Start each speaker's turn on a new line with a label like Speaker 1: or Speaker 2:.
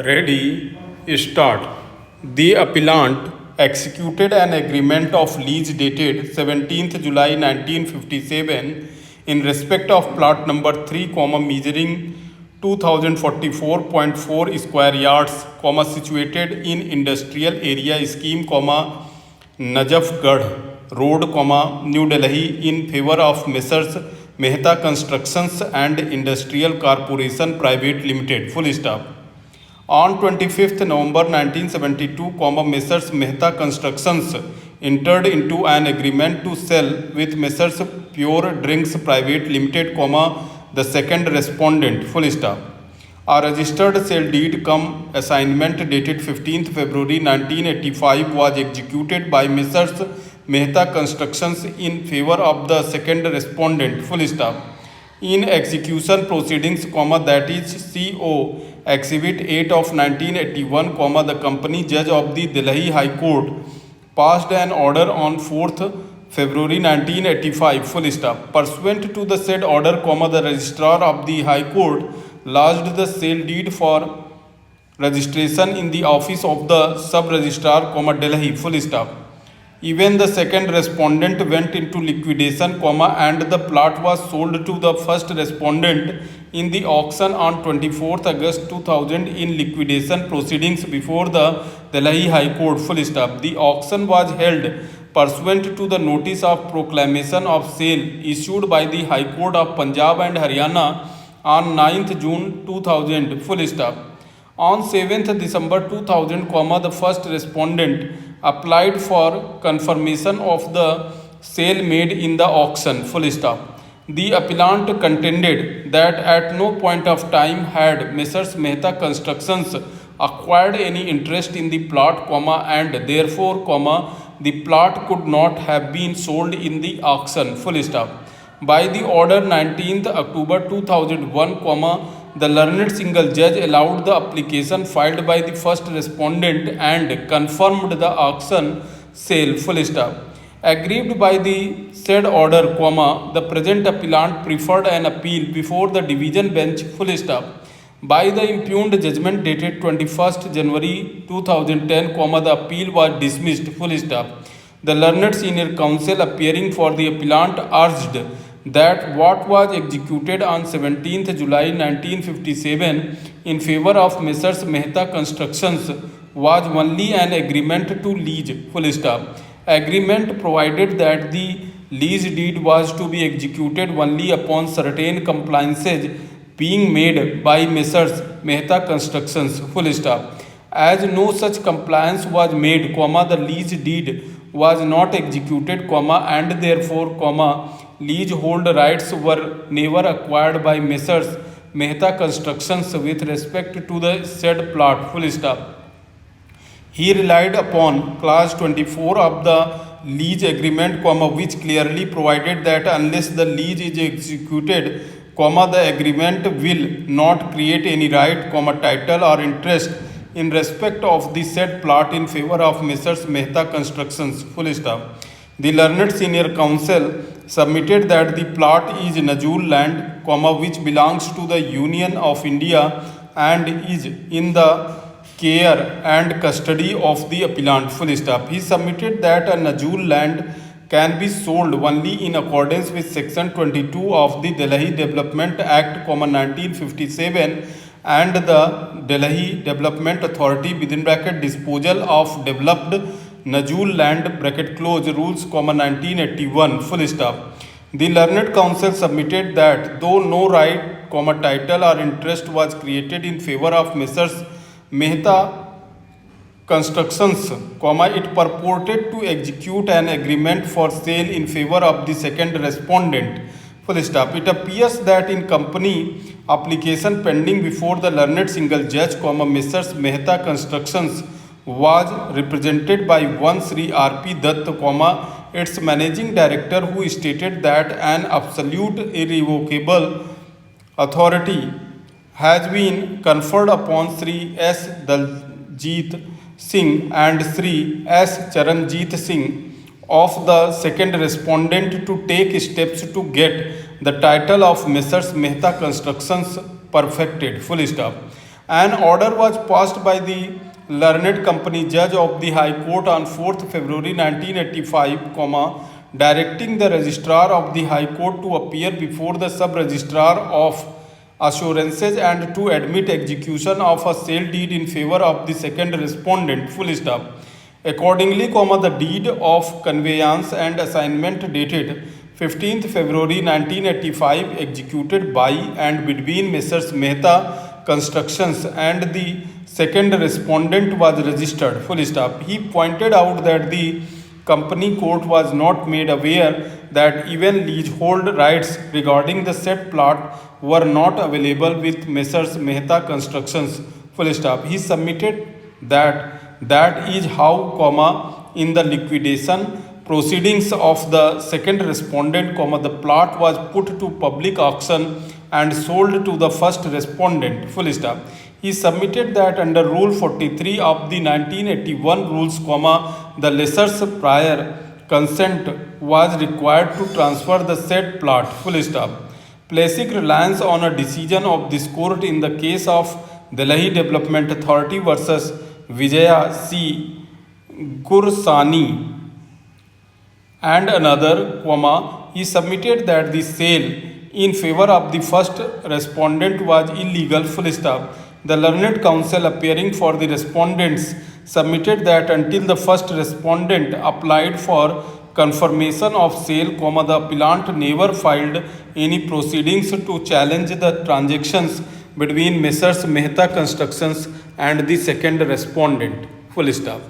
Speaker 1: Ready, start. The appellant executed an agreement of lease dated 17th July 1957 in respect of plot number 3, measuring 2044.4 square yards, situated in industrial area scheme, Najafgarh Road, New Delhi, in favor of Messrs. Mehta Constructions and Industrial Corporation Private Limited. Full stop. On 25th November 1972, Messrs. Mehta Constructions entered into an agreement to sell with Messrs. Pure Drinks Private Limited, the second respondent. Full stop. A registered sale deed cum assignment dated 15th February 1985 was executed by Messrs. Mehta Constructions in favor of the second respondent. Full stop. In execution proceedings, that is CO Exhibit 8 of 1981, the company judge of the Delhi High Court passed an order on 4th February 1985. Full stop. Pursuant to the said order, the registrar of the High Court lodged the sale deed for registration in the office of the sub-registrar, Delhi. Full stop. Even the second respondent went into liquidation, and the plot was sold to the first respondent in the auction on 24th August 2000 in liquidation proceedings before the Delhi High Court. Full stop. The auction was held pursuant to the notice of proclamation of sale issued by the High Court of Punjab and Haryana on 9th June 2000. Full stop. On 7th December 2000, the first respondent applied for confirmation of the sale made in the auction. Full stop. The appellant contended that at no point of time had Messrs. Mehta Constructions acquired any interest in the plot, and therefore, the plot could not have been sold in the auction. Full stop. By the order 19th October 2001, the learned single judge allowed the application filed by the first respondent and confirmed the auction sale. Full stop. Aggrieved by the said order, the present appellant preferred an appeal before the division bench. Full stop. By the impugned judgment dated 21st January 2010, the appeal was dismissed. Full stop. The learned senior counsel appearing for the appellant urged that what was executed on 17th July 1957 in favor of Messrs. Mehta Constructions was only an agreement to lease. Full stop. Agreement provided that the lease deed was to be executed only upon certain compliances being made by Messrs. Mehta Constructions. Full stop. As no such compliance was made, the lease deed was not executed, and therefore, leasehold rights were never acquired by Messrs. Mehta Constructions with respect to the said plot. Full stop. He relied upon clause 24 of the lease agreement, which clearly provided that unless the lease is executed, the agreement will not create any right, title or interest in respect of the said plot in favor of Messrs. Mehta Constructions. Full stop. The learned senior counsel submitted that the plot is Najul land, which belongs to the Union of India and is in the care and custody of the appellant. Full stop. He submitted that a Najul land can be sold only in accordance with section 22 of the Delhi Development Act, 1957 and the Delhi Development Authority disposal of developed Najul land rules, 1981. Full stop. The learned counsel submitted that though no right, title or interest was created in favor of Messrs. Mehta Constructions, it purported to execute an agreement for sale in favor of the second respondent. Full stop. It appears that in company application pending before the learned single judge, Messrs. Mehta Constructions was represented by one Sri R.P. Dutt, its managing director, who stated that an absolute irrevocable authority has been conferred upon Sri S. Daljit Singh and Sri S. Charanjit Singh of the second respondent to take steps to get the title of Messrs. Mehta Constructions perfected. Full stop. An order was passed by the learned company judge of the High Court on 4th February 1985, directing the registrar of the High Court to appear before the sub-registrar of assurances and to admit execution of a sale deed in favor of the second respondent, full stop. Accordingly, the deed of conveyance and assignment dated 15th February 1985 executed by and between Messrs. Mehta Constructions and the second respondent was registered, full stop. He pointed out that the company court was not made aware that even leasehold rights regarding the said plot were not available with Messrs. Mehta Constructions, full stop. He submitted that is how, in the liquidation proceedings of the second respondent, the plot was put to public auction and sold to the first respondent, full stop. He submitted that under Rule 43 of the 1981 rules, the lessor's prior consent was required to transfer the said plot, full stop. Placing reliance on a decision of this court in the case of Delhi Development Authority versus Vijaya C. Gursani and another, he submitted that the sale in favor of the first respondent was illegal, full stop. The learned counsel appearing for the respondents submitted that until the first respondent applied for confirmation of sale, the appellant never filed any proceedings to challenge the transactions between Messrs. Mehta Constructions and the second respondent, full stop.